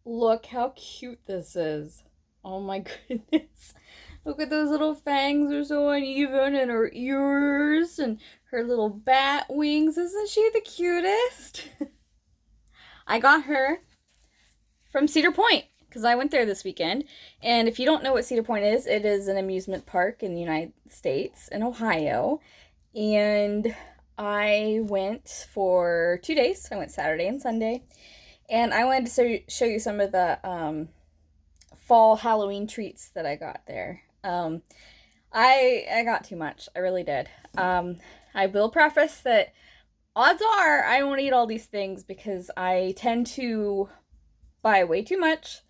Look how cute this is. Oh my goodness. Look at those little fangs, they're so uneven, and her ears and her little bat wings. Isn't she the cutest? I got her from Cedar Point because I went there this weekend. And if you don't know what Cedar Point is, it is an amusement park in the United States, in Ohio. And I went for 2 days. I went Saturday and Sunday. And I wanted to show you some of the fall Halloween treats that I got there. I got too much. I really did. I will preface that odds are I won't eat all these things because I tend to buy way too much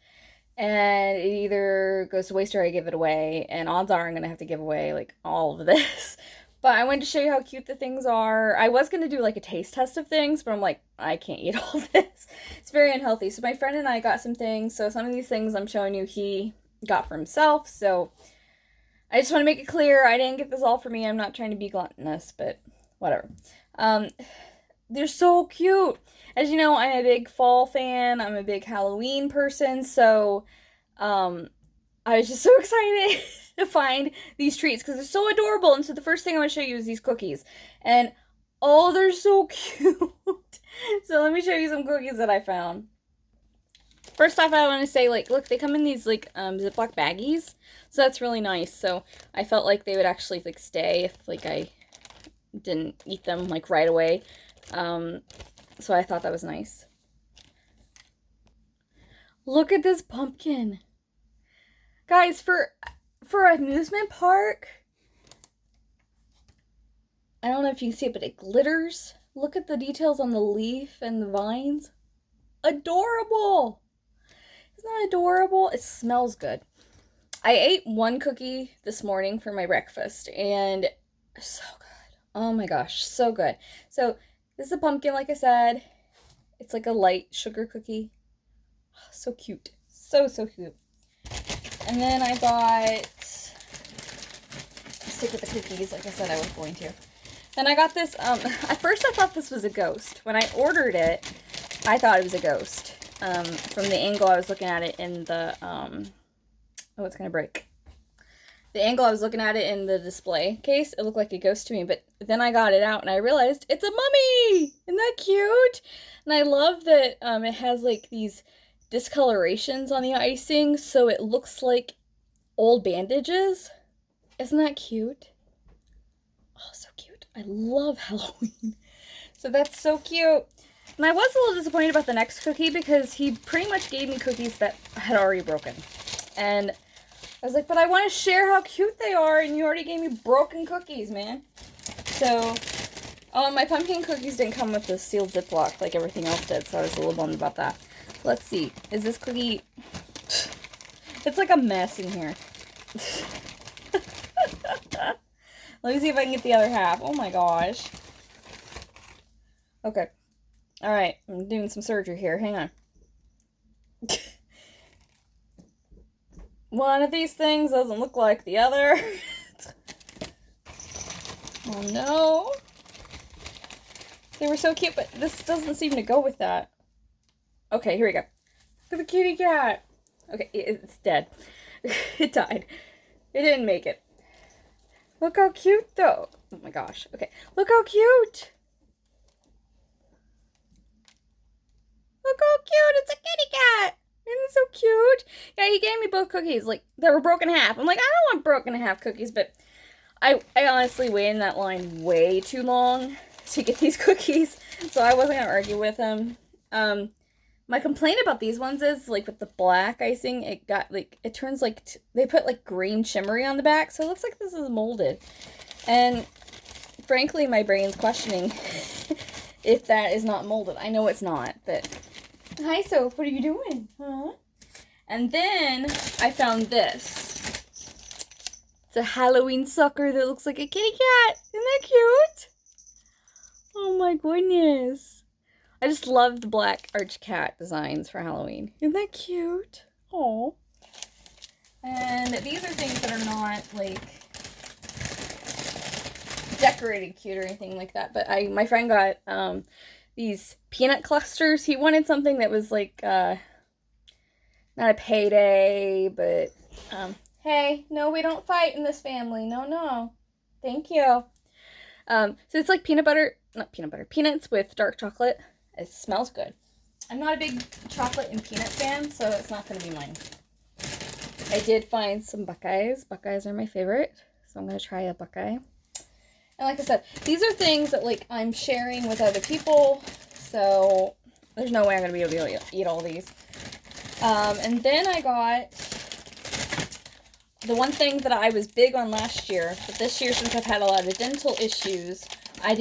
and it either goes to waste or I give it away. And odds are I'm going to have to give away like all of this. But I wanted to show you how cute the things are. I was going to do like a taste test of things, but I'm like, I can't eat all this. It's very unhealthy. So my friend and I got some things. So some of these things I'm showing you he got for himself. So I just want to make it clear I didn't get this all for me. I'm not trying to be gluttonous, but whatever. They're so cute. As you know, I'm a big fall fan. I'm a big Halloween person. So I was just so excited to find these treats because they're so adorable. And so the first thing I want to show you is these cookies. And oh, they're so cute. So let me show you some cookies that I found. First off, I want to say, like, look, they come in these, like, Ziploc baggies. So that's really nice. So I felt like they would actually, like, stay if, like, I didn't eat them, like, right away. So I thought that was nice. Look at this pumpkin. Guys, for an amusement park, I don't know if you can see it, but it glitters. Look at the details on the leaf and the vines. Adorable! Isn't that adorable? It smells good. I ate one cookie this morning for my breakfast, and so good. Oh my gosh, so good. So this is a pumpkin, like I said. It's like a light sugar cookie. So cute. So cute. And then I got, stick with the cookies, like I said I was going to. Then I got this, at first I thought this was a ghost. When I ordered it, I thought it was a ghost. From the angle I was looking at it in the, oh, it's gonna break. The angle I was looking at it in the display case, it looked like a ghost to me, but then I got it out and I realized it's a mummy! Isn't that cute? And I love that it has like these discolorations on the icing, so it looks like old bandages. Isn't that cute? Oh, so cute. I love Halloween. So that's so cute. And I was a little disappointed about the next cookie because he pretty much gave me cookies that had already broken. And I was like, but I want to share how cute they are, and you already gave me broken cookies, man. So, oh, my pumpkin cookies didn't come with the sealed Ziploc like everything else did, so I was a little bummed about that. Let's see. Is this cookie... It's like a mess in here. Let me see if I can get the other half. Oh my gosh. Okay. Alright, I'm doing some surgery here. Hang on. One of these things doesn't look like the other. Oh no. They were so cute, but this doesn't seem to go with that. Okay, here we go. Look at the kitty cat. Okay, it's dead. It died. It didn't make it. Look how cute, though. Oh my gosh. Okay, look how cute. Look how cute. It's a kitty cat. Isn't it so cute? Yeah, he gave me both cookies. Like, they were broken in half. I'm like, I don't want broken in half cookies, but I honestly waited in that line way too long to get these cookies, so I wasn't gonna argue with him. My complaint about these ones is, like, with the black icing, it got, like, it turns, like, they put, like, green shimmery on the back, so it looks like this is molded. And, frankly, my brain's questioning if that is not molded. I know it's not, but... Hi, Soph, what are you doing? Huh? And then, I found this. It's a Halloween sucker that looks like a kitty cat. Isn't that cute? Oh my goodness. I just love the black arch cat designs for Halloween. Isn't that cute? Oh. And these are things that are not, like, decorated cute or anything like that. But my friend got these peanut clusters. He wanted something that was, like, not a payday, but hey, no, we don't fight in this family. No, no. Thank you. So it's like peanuts with dark chocolate. It smells good. I'm not a big chocolate and peanut fan, so it's not going to be mine. I did find some Buckeyes. Buckeyes are my favorite, so I'm going to try a Buckeye. And like I said, these are things that like I'm sharing with other people, so there's no way I'm going to be able to eat all these. And then I got the one thing that I was big on last year, but this year since I've had a lot of dental issues, I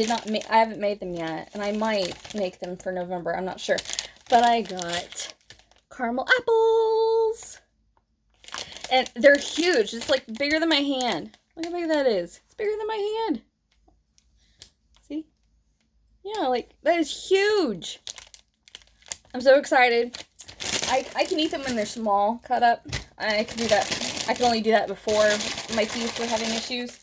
haven't made them yet, and I might make them for November, I'm not sure. But I got caramel apples. And they're huge. It's like bigger than my hand. Look how big that is. It's bigger than my hand. See? Yeah, like, that is huge. I'm so excited. I can eat them when they're small, cut up. I can do that. I can only do that before my teeth were having issues.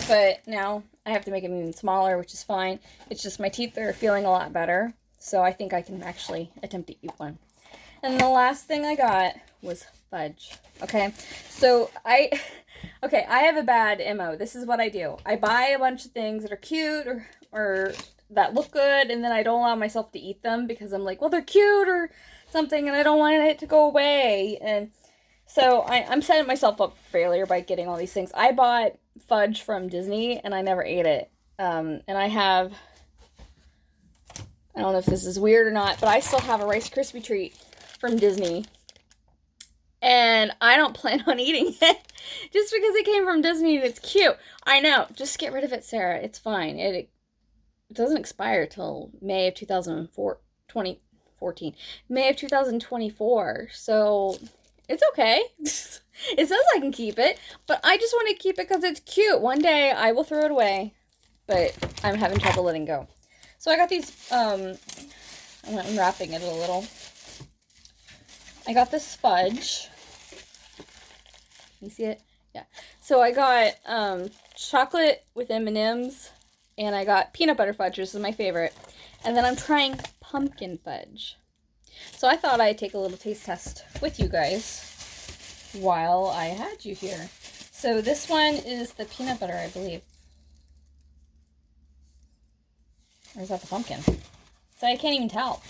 But now I have to make them even smaller, which is fine. It's just my teeth are feeling a lot better. So I think I can actually attempt to eat one. And the last thing I got was fudge. Okay, so I have a bad MO. This is what I do. I buy a bunch of things that are cute or that look good, and then I don't allow myself to eat them because I'm like, well, they're cute or something, and I don't want it to go away. And so I'm setting myself up for failure by getting all these things. I bought fudge from Disney, and I never ate it. And I don't know if this is weird or not, but I still have a Rice Krispie treat from Disney. And I don't plan on eating it just because it came from Disney and it's cute. I know. Just get rid of it, Sarah. It's fine. It doesn't expire till May of 2014. May of 2024. So it's okay. It says I can keep it, but I just want to keep it because it's cute. One day I will throw it away, but I'm having trouble letting go. So I got these, I'm unwrapping it a little. I got this fudge. You see it? Yeah. So I got chocolate with M&Ms, and I got peanut butter fudge, which is my favorite. And then I'm trying pumpkin fudge. So I thought I'd take a little taste test with you guys while I had you here. So this one is the peanut butter, I believe. Or is that the pumpkin? So I can't even tell.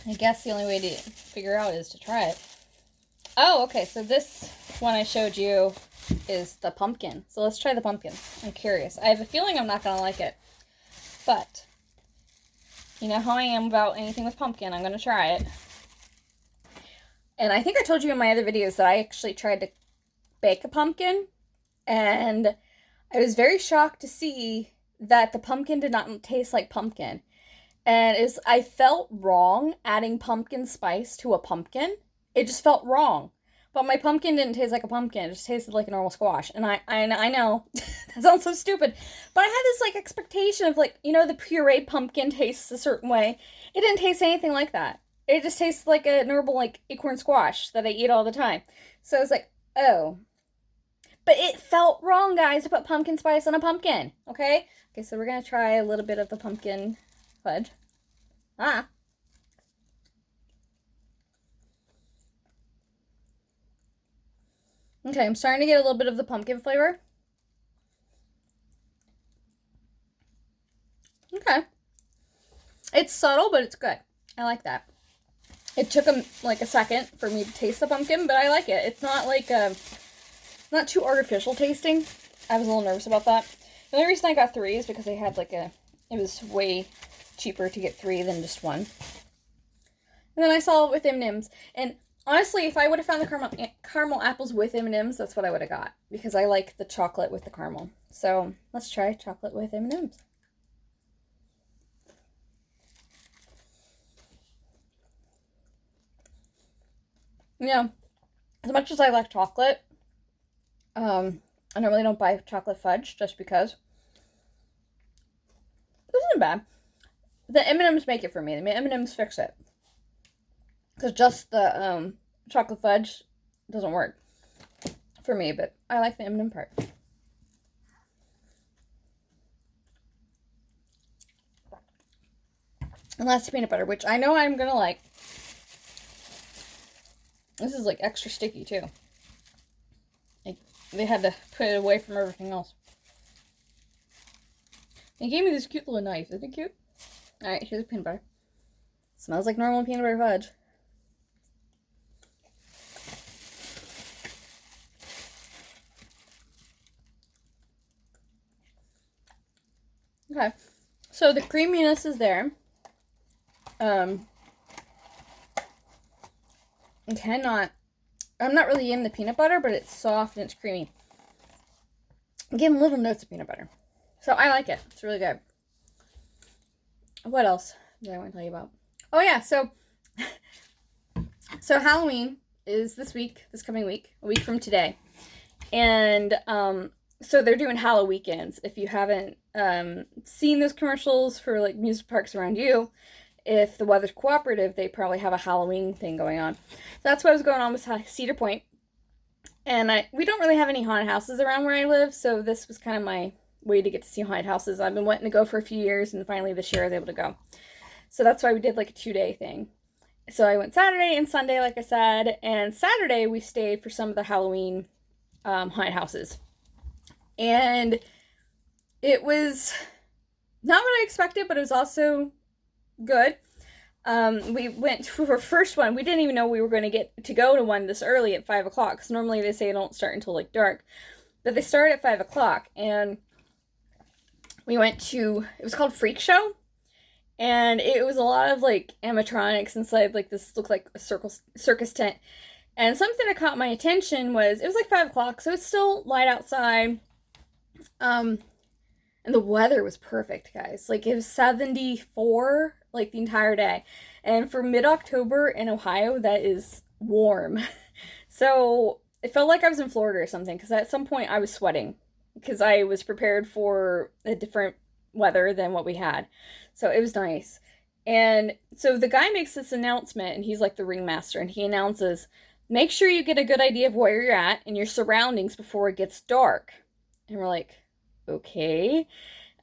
I guess the only way to figure out is to try it. Oh, okay, so this one I showed you is the pumpkin. So let's try the pumpkin. I'm curious. I have a feeling I'm not going to like it. But, you know how I am about anything with pumpkin. I'm going to try it. And I think I told you in my other videos that I actually tried to bake a pumpkin. And I was very shocked to see that the pumpkin did not taste like pumpkin. And I felt wrong adding pumpkin spice to a pumpkin. It just felt wrong. But my pumpkin didn't taste like a pumpkin. It just tasted like a normal squash. And I know, that sounds so stupid. But I had this, like, expectation of, like, you know, the pureed pumpkin tastes a certain way. It didn't taste anything like that. It just tastes like a normal, like, acorn squash that I eat all the time. So I was like, oh. But it felt wrong, guys, to put pumpkin spice on a pumpkin. Okay? Okay, so we're going to try a little bit of the pumpkin fudge. Okay, I'm starting to get a little bit of the pumpkin flavor. Okay. It's subtle, but it's good. I like that. It took like a second for me to taste the pumpkin, but I like it. It's not like not too artificial tasting. I was a little nervous about that. The only reason I got 3 is because they had like it was way cheaper to get 3 than just 1. And then I saw it with M&Ms. And honestly, if I would have found the caramel apples with M&Ms, that's what I would have got. Because I like the chocolate with the caramel. So let's try chocolate with M&Ms. Yeah, as much as I like chocolate, I normally don't buy chocolate fudge just because. This isn't bad. The M&Ms make it for me. The M&Ms fix it. Because just the chocolate fudge doesn't work for me, but I like the M&M part. And last peanut butter, which I know I'm going to like. This is like extra sticky too. Like, they had to put it away from everything else. They gave me this cute little knife. Isn't it cute? Alright, here's a peanut butter. Smells like normal peanut butter fudge. Okay, so the creaminess is there. I'm not really in the peanut butter, but it's soft and it's creamy. I'm getting little notes of peanut butter. So I like it. It's really good. What else did I want to tell you about? Oh yeah, so Halloween is this coming week, a week from today. And so they're doing Halloween weekends. If you haven't seen those commercials for like music parks around you, if the weather's cooperative, they probably have a Halloween thing going on. So that's what was going on with Cedar Point. And we don't really have any haunted houses around where I live, so this was kind of my way to get to see haunted houses. I've been wanting to go for a few years, and finally this year I was able to go. So that's why we did like a 2-day thing. So I went Saturday and Sunday, like I said, and Saturday we stayed for some of the Halloween haunted houses. And it was not what I expected, but it was also good. We went to our first one. We didn't even know we were going to get to go to one this early at 5 o'clock, because normally they say they don't start until like dark. But they started at 5 o'clock, and we went to, it was called Freak Show, and it was a lot of like animatronics inside like this looked like a circus tent. And something that caught my attention was, it was like 5 o'clock, so it's still light outside. And the weather was perfect, guys. Like, it was 74, like, the entire day. And for mid-October in Ohio, that is warm. So, it felt like I was in Florida or something, because at some point I was sweating, because I was prepared for a different weather than what we had. So, it was nice. And so, the guy makes this announcement, and he's like the ringmaster, and he announces, make sure you get a good idea of where you're at and your surroundings before it gets dark. And we're like, okay,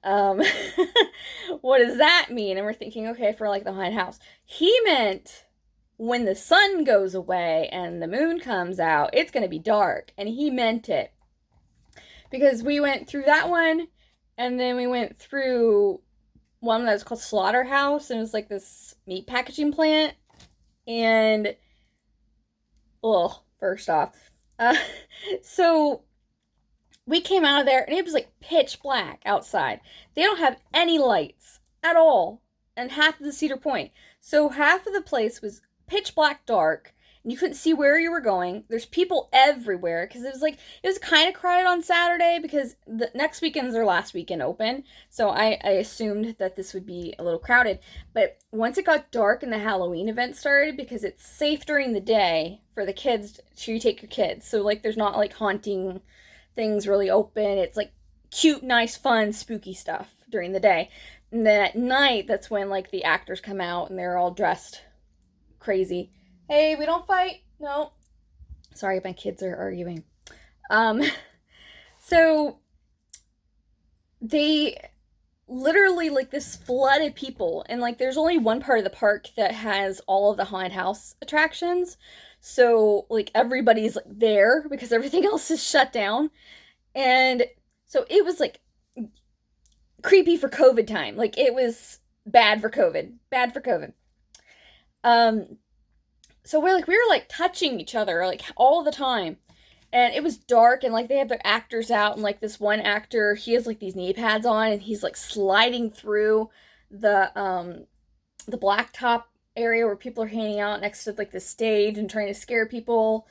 what does that mean? And we're thinking, okay, for like the haunted house. He meant when the sun goes away and the moon comes out, it's going to be dark. And he meant it. Because we went through that one, and then we went through one that was called Slaughterhouse, and it was like this meat packaging plant. And, well, first off, so we came out of there, and it was like pitch black outside. They don't have any lights at all, and half of the Cedar Point. So half of the place was pitch black dark, and you couldn't see where you were going. There's people everywhere, because it was kind of crowded on Saturday, because the next weekend's their last weekend open. So I assumed that this would be a little crowded. But once it got dark and the Halloween event started, because it's safe during the day for the kids to take your kids. So like there's not like haunting things really open. It's like cute, nice, fun, spooky stuff during the day. And then at night, that's when like the actors come out and they're all dressed crazy. Hey, we don't fight. No. Sorry, my kids are arguing. So they literally like this flooded people, and like there's only one part of the park that has all of the haunted house attractions. So, like, everybody's, like, there because everything else is shut down. And so it was, like, creepy for COVID time. Like, it was bad for COVID. Bad for COVID. So we were, touching each other, like, all the time. And it was dark, and, like, they have their actors out, and, like, this one actor, he has, like, these knee pads on, and he's, like, sliding through the blacktop area where people are hanging out next to like the stage and trying to scare people,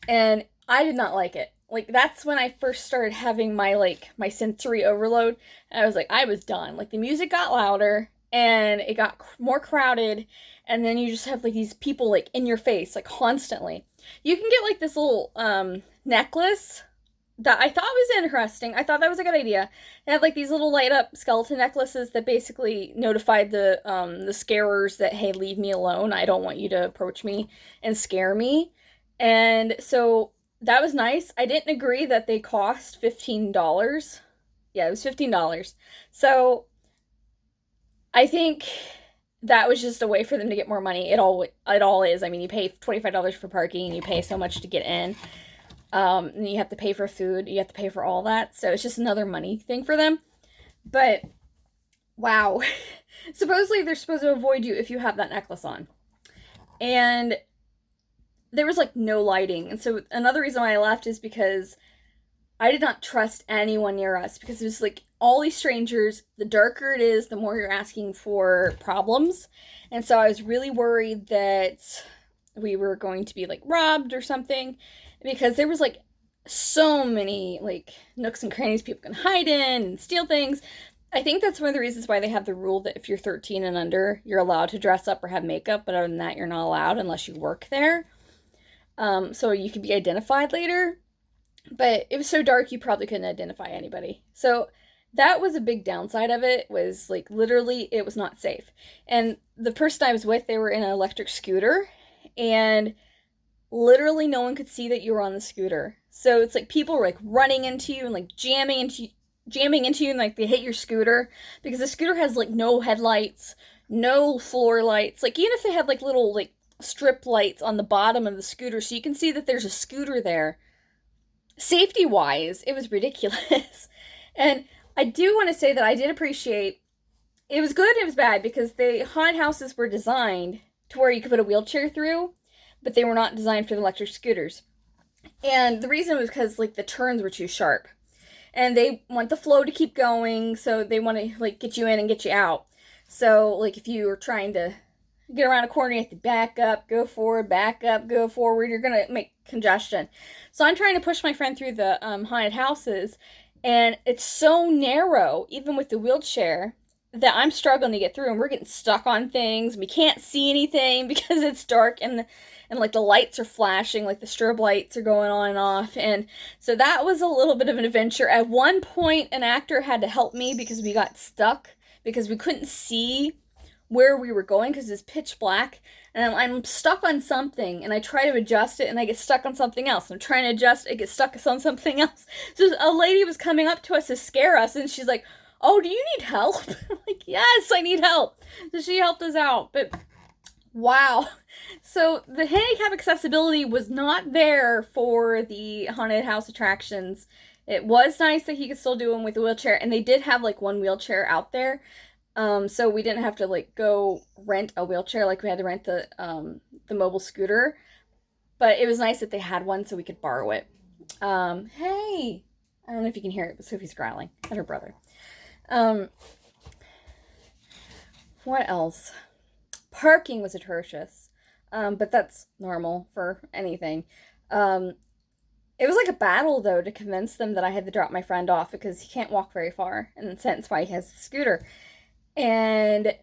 and I did not like it. Like, that's when I first started having my sensory overload, and I was like, I was done. Like, the music got louder and it got more crowded, and then you just have like these people like in your face like constantly. You can get like this little necklace that I thought was interesting. I thought that was a good idea. They had like these little light up skeleton necklaces that basically notified the scarers that, hey, leave me alone. I don't want you to approach me and scare me. And so that was nice. I didn't agree that they cost $15. Yeah, it was $15. So I think that was just a way for them to get more money. It all is. I mean, you pay $25 for parking, and you pay so much to get in. And you have to pay for food. You have to pay for all that. So it's just another money thing for them. But wow, supposedly they're supposed to avoid you if you have that necklace on. And there was like no lighting. And so another reason why I left is because I did not trust anyone near us, because it was like all these strangers. The darker it is, the more you're asking for problems. And so I was really worried that we were going to be like robbed or something, because there was like so many like nooks and crannies people can hide in and steal things. I think that's one of the reasons why they have the rule that if you're 13 and under, you're allowed to dress up or have makeup, but other than that, you're not allowed unless you work there. So you could be identified later. But it was so dark you probably couldn't identify anybody. So that was a big downside of it, was like literally it was not safe. And the person I was with, they were in an electric scooter, and literally no one could see that you were on the scooter. So it's like people were like running into you and like jamming into you, and like they hit your scooter, because the scooter has like no headlights, no floor lights. Like even if they had like little like strip lights on the bottom of the scooter so you can see that there's a scooter there, safety wise, it was ridiculous. And I do want to say that I did appreciate, it was good and it was bad, because the haunted houses were designed to where you could put a wheelchair through, but they were not designed for the electric scooters. And the reason was because like the turns were too sharp, and they want the flow to keep going, so they want to like get you in and get you out. So like if you were trying to get around a corner, you have to back up, go forward, back up, go forward. You're gonna make congestion. So I'm trying to push my friend through the haunted houses, and it's so narrow, even with the wheelchair, that I'm struggling to get through, and we're getting stuck on things. We can't see anything because it's dark, and like the lights are flashing, like the strobe lights are going on and off. And so that was a little bit of an adventure. At one point, an actor had to help me because we got stuck, because we couldn't see where we were going because it's pitch black, and I'm stuck on something, and I try to adjust it and I get stuck on something else. I'm trying to adjust it, get stuck on something else. So a lady was coming up to us to scare us, and she's like, "Oh, do you need help?" I'm like, "Yes, I need help." So she helped us out. But wow. So the handicap accessibility was not there for the haunted house attractions. It was nice that he could still do them with a wheelchair, and they did have like one wheelchair out there. So we didn't have to like go rent a wheelchair like we had to rent the mobile scooter. But it was nice that they had one so we could borrow it. Hey, I don't know if you can hear it, but Sophie's growling at her brother. What else? Parking was atrocious, but that's normal for anything. It was like a battle though to convince them that I had to drop my friend off, because he can't walk very far, and that's why he has a scooter. And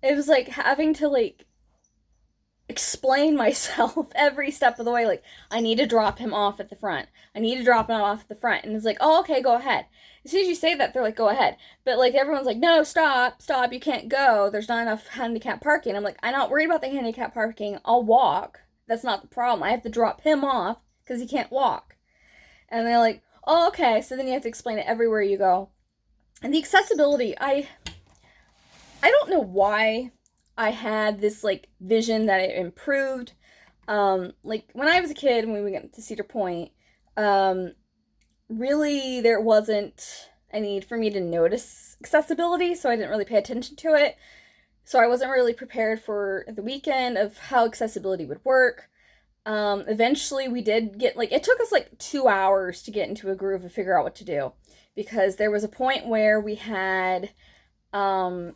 it was like having to like explain myself every step of the way. Like, I need to drop him off at the front. I need to drop him off at the front. And it's like, oh, okay, go ahead. As soon as you say that, they're like, go ahead. But like everyone's like, no, stop, you can't go. There's not enough handicap parking. I'm like, I'm not worried about the handicap parking. I'll walk. That's not the problem. I have to drop him off because he can't walk. And they're like, oh, okay. So then you have to explain it everywhere you go. And the accessibility, I don't know why I had this like vision that it improved. Like when I was a kid, when we went to Cedar Point, really there wasn't a need for me to notice accessibility, so I didn't really pay attention to it. So I wasn't really prepared for the weekend of how accessibility would work. Eventually we did get, like, it took us like 2 hours to get into a groove and figure out what to do, because there was a point where we had found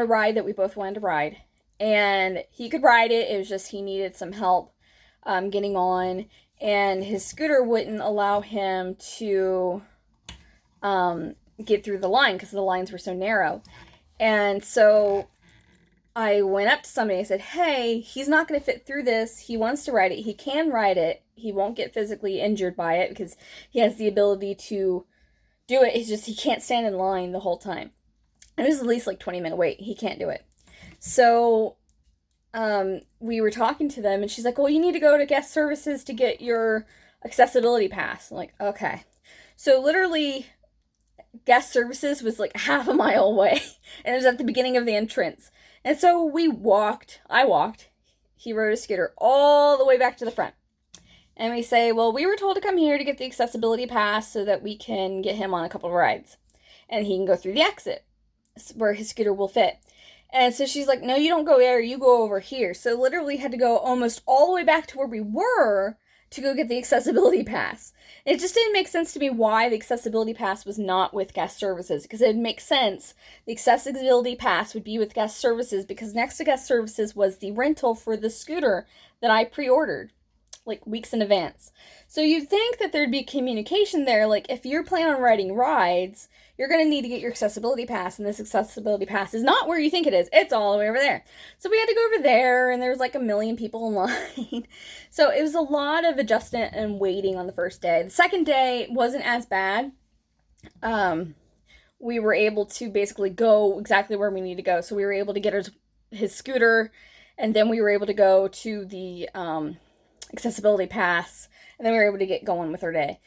a ride that we both wanted to ride, and he could ride it. It was just he needed some help getting on, and his scooter wouldn't allow him to get through the line because the lines were so narrow. And so I went up to somebody and said, hey, he's not going to fit through this. He wants to ride it. He can ride it. He won't get physically injured by it because he has the ability to do it. It's just he can't stand in line the whole time. It was at least like 20-minute wait. He can't do it. So we were talking to them, and she's like, well, you need to go to guest services to get your accessibility pass. I'm like, okay. So literally guest services was like half a mile away, and it was at the beginning of the entrance. And so I walked, he rode a scooter all the way back to the front. And we say, well, we were told to come here to get the accessibility pass so that we can get him on a couple of rides. And he can go through the exit where his scooter will fit. And so she's like, no, you don't go there, you go over here. So literally had to go almost all the way back to where we were to go get the accessibility pass. It just didn't make sense to me why the accessibility pass was not with guest services, because it would make sense the accessibility pass would be with guest services, because next to guest services was the rental for the scooter that I pre-ordered like weeks in advance. So you'd think that there'd be communication there, like if you're planning on riding rides, you're going to need to get your accessibility pass, and this accessibility pass is not where you think it is. It's all the way over there. So we had to go over there, and there was like a million people in line. So it was a lot of adjustment and waiting on the first day. The second day wasn't as bad. We were able to basically go exactly where we need to go. So we were able to get his scooter, and then we were able to go to the accessibility pass, and then we were able to get going with our day.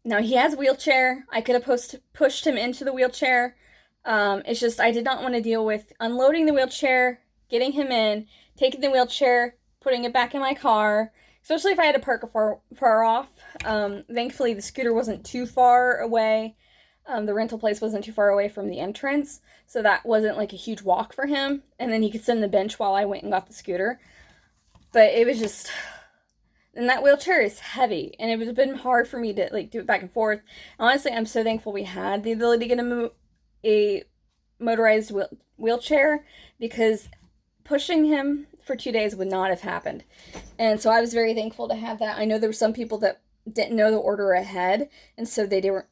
Now he has a wheelchair. I could have pushed him into the wheelchair. It's just I did not want to deal with unloading the wheelchair, getting him in, taking the wheelchair, putting it back in my car, especially if I had to park far off. Thankfully, the scooter wasn't too far away. The rental place wasn't too far away from the entrance, so that wasn't like a huge walk for him. And then he could sit on the bench while I went and got the scooter. But it was just... And that wheelchair is heavy, and it would have been hard for me to like do it back and forth. Honestly, I'm so thankful we had the ability to get a motorized wheelchair, because pushing him for 2 days would not have happened. And so I was very thankful to have that. I know there were some people that didn't know the order ahead, and so they were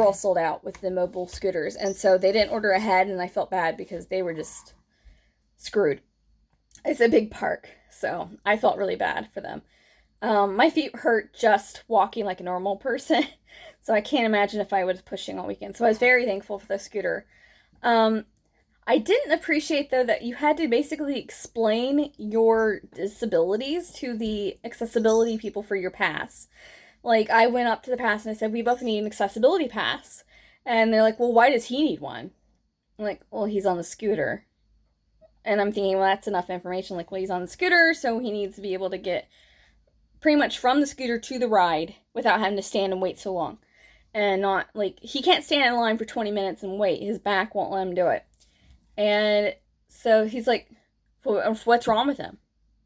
all sold out with the mobile scooters, and so they didn't order ahead, and I felt bad because they were just screwed. It's a big park, so I felt really bad for them. My feet hurt just walking like a normal person, so I can't imagine if I was pushing all weekend. So I was very thankful for the scooter. I didn't appreciate, though, that you had to basically explain your disabilities to the accessibility people for your pass. Like, I went up to the pass and I said, we both need an accessibility pass. And they're like, well, why does he need one? I'm like, well, he's on the scooter. And I'm thinking, well, that's enough information. Like, well, he's on the scooter, so he needs to be able to get pretty much from the scooter to the ride without having to stand and wait so long. And not, like, he can't stand in line for 20 minutes and wait. His back won't let him do it. And so he's like, well, what's wrong with him?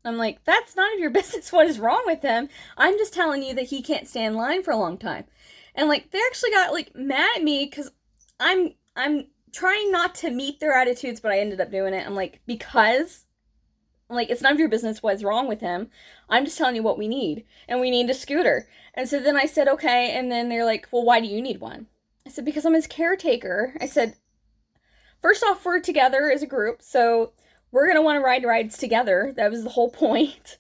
I'm like, that's none of your business what is wrong with him. I'm just telling you that he can't stand in line for a long time. And, like, they actually got, like, mad at me because I'm trying not to meet their attitudes, but I ended up doing it. I'm like, because... like, it's none of your business what's wrong with him. I'm just telling you what we need. And we need a scooter. And so then I said, okay. And then they're like, well, why do you need one? I said, because I'm his caretaker. I said, first off, we're together as a group. So we're going to want to ride rides together. That was the whole point.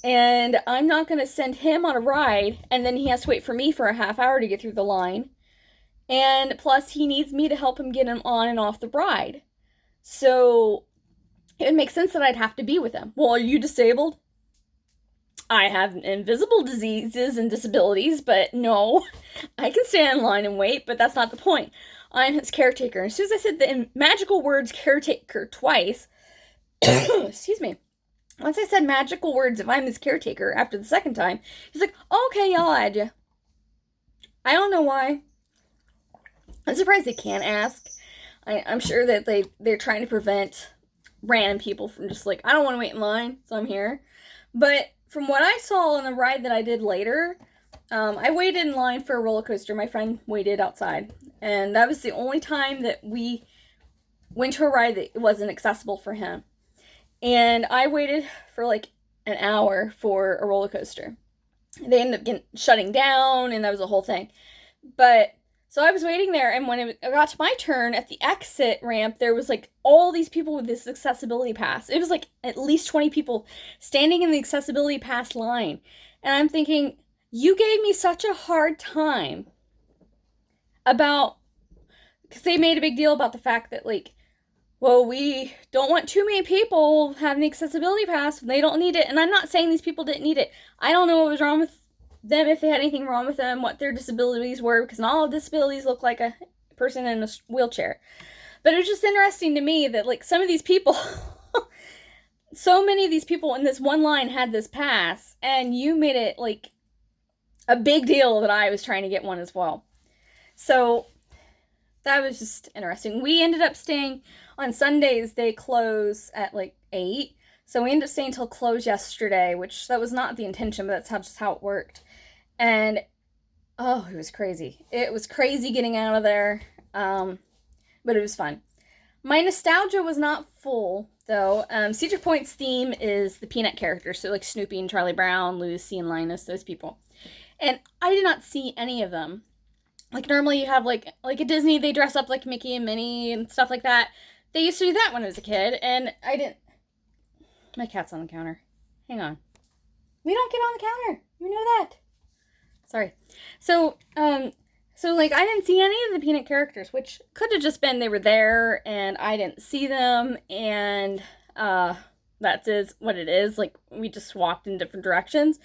And I'm not going to send him on a ride, and then he has to wait for me for a half hour to get through the line. And plus, he needs me to help him get him on and off the ride. So... it would make sense that I'd have to be with him. Well, are you disabled? I have invisible diseases and disabilities, but no. I can stand in line and wait, but that's not the point. I'm his caretaker. And as soon as I said the magical words caretaker twice, excuse me, once I said magical words, if I'm his caretaker, after the second time, he's like, okay, I'll add you. I don't know why. I'm surprised they can't ask. I'm sure that they're trying to prevent random people from just like, I don't want to wait in line, so I'm here. But from what I saw on the ride that I did later, I waited in line for a roller coaster. My friend waited outside, and that was the only time that we went to a ride that wasn't accessible for him. And I waited for like an hour for a roller coaster. They ended up shutting down, and that was the whole thing. But so I was waiting there, and when it got to my turn at the exit ramp, there was like all these people with this accessibility pass. It was like at least 20 people standing in the accessibility pass line. And I'm thinking, you gave me such a hard time about, because they made a big deal about the fact that, like, well, we don't want too many people having the accessibility pass. They don't need it. And I'm not saying these people didn't need it. I don't know what was wrong with them, if they had anything wrong with them, what their disabilities were, because not all disabilities look like person in a wheelchair. But it was just interesting to me that, like, some of these people, so many of these people in this one line had this pass, and you made it, like, a big deal that I was trying to get one as well. So that was just interesting. We ended up staying on Sundays. They close at like 8. So we ended up staying until close yesterday, which that was not the intention, but that's just how it worked. And oh, it was crazy. It was crazy getting out of there. But it was fun. My nostalgia was not full, though. Cedar Point's theme is the Peanut characters. So like Snoopy and Charlie Brown, Lucy and Linus, those people. And I did not see any of them. Like, normally you have, like at Disney, they dress up like Mickey and Minnie and stuff like that. They used to do that when I was a kid, and I didn't... My cat's on the counter. Hang on. We don't get on the counter. You know that. Sorry. So, like, I didn't see any of the Peanut characters, which could have just been they were there, and I didn't see them, and, that is what it is. Like, we just walked in different directions.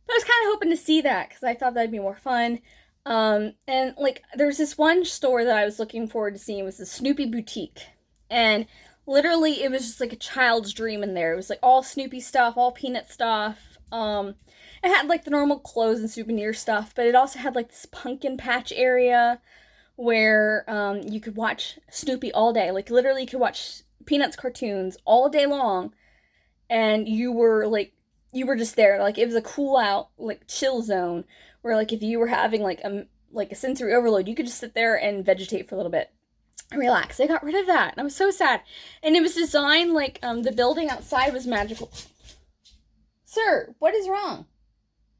But I was kind of hoping to see that, because I thought that'd be more fun. And, like, there's this one store that I was looking forward to seeing. It was the Snoopy Boutique. And literally, it was just, like, a child's dream in there. It was, like, all Snoopy stuff, all Peanut stuff. It had, like, the normal clothes and souvenir stuff. But it also had, like, this pumpkin patch area where, you could watch Snoopy all day. Like, literally, you could watch Peanuts cartoons all day long. And you were, like, you were just there. Like, it was a cool out, like, chill zone. Where, like, if you were having, like a sensory overload, you could just sit there and vegetate for a little bit and relax. They got rid of that, and I was so sad. And it was designed, like, the building outside was magical. Sir, what is wrong?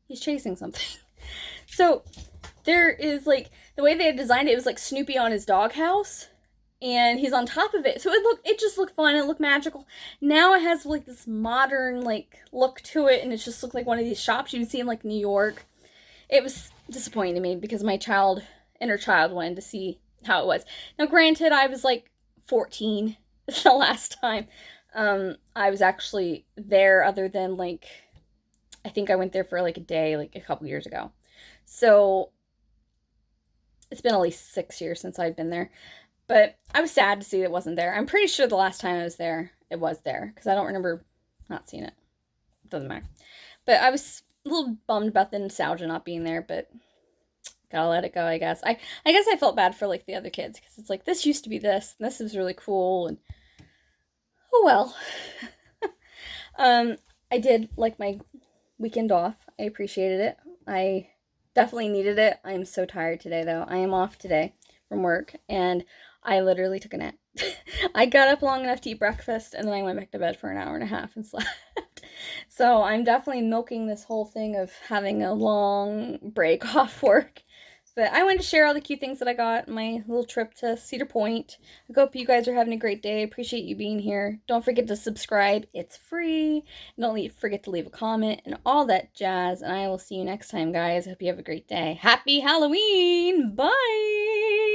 He's chasing something. So, there is, like, the way they had designed it, it was, like, Snoopy on his doghouse, and he's on top of it. So, it just looked fun, it looked magical. Now it has, like, this modern, like, look to it, and it just looked like one of these shops you'd see in, like, New York. It was disappointing to me because my inner child wanted to see how it was. Now, granted, I was like 14 the last time I was actually there, other than, like, I think I went there for like a day, like a couple years ago. So it's been at least 6 years since I'd been there. But I was sad to see it wasn't there. I'm pretty sure the last time I was there, it was there, because I don't remember not seeing it. It doesn't matter. But I was a little bummed about the nostalgia not being there, but gotta let it go, I guess. I guess I felt bad for, like, the other kids, because it's like, this used to be this, and this was really cool, and oh well. I did like my weekend off. I appreciated it. I definitely needed it. I'm so tired today, though. I am off today from work, and I literally took a nap. I got up long enough to eat breakfast, and then I went back to bed for an hour and a half and slept. So I'm definitely milking this whole thing of having a long break off work. But I wanted to share all the cute things that I got on my little trip to Cedar Point. I hope you guys are having a great day. I appreciate you being here. Don't forget to subscribe. It's free. Don't forget to leave a comment and all that jazz. And I will see you next time, guys. I hope you have a great day. Happy Halloween! Bye!